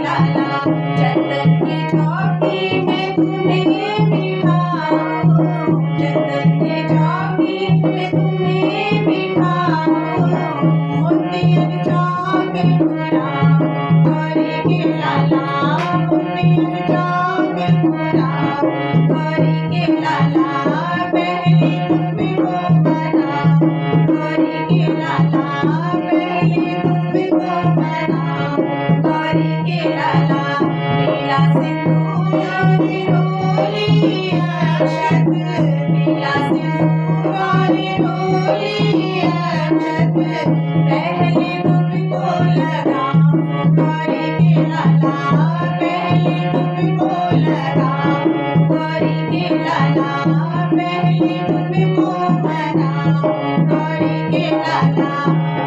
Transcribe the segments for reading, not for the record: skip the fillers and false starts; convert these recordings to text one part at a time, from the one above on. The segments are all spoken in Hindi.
लाला चंदन की चौकी में तुम्हें बिठाऊं, चंदन की चौकी में तुम्हें बिठाऊं, मोतियन चौक घुराऊं गौरी के लाला, मोतियन चौक घुराऊं गौरी के लाला, पहले तुमको बनाऊं गौरी के लाला, पहले तुमको बनाऊं गौरी के लाला, पीला सिंदूर रोली अक्षत, पीला सिंदूर रोली अक्षत, पहले तुमको लगाऊं गौरी के लाला, पहले तुमको लगाऊं गौरी के लाला, पहले तुमको बनाऊं गौरी के लाला,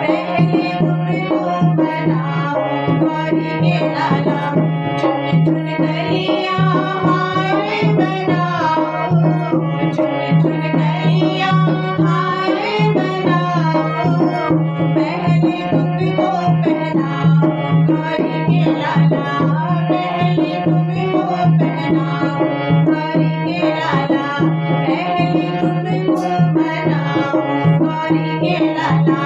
पहले तुमको बनाऊं गौरी के लाला, चुन चुन कलियां हार बनाऊं, चुन चुन कलियां हार बनाऊं, पहले तुमको पहनाऊं गौरी के लाला, पहले तुमको पहनाऊं गौरी के लाला, पहले तुमको बनाऊं गौरी के लाला,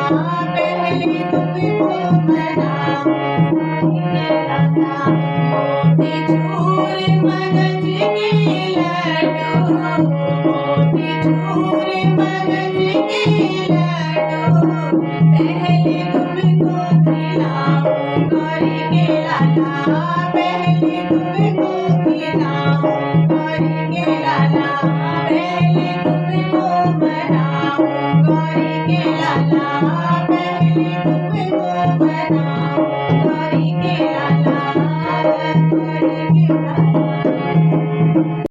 पहले तुमको बनाऊं गौरी के लाला, मोतीचूर मगज के लड्डू, मोतीचूर मगज के लड्डू, पहले तुमको खिलाऊं गौरी के लाला, पहले तुमको खिलाऊं गौरी के लाला, पहले तुमको बनाऊं गौरी के लाला।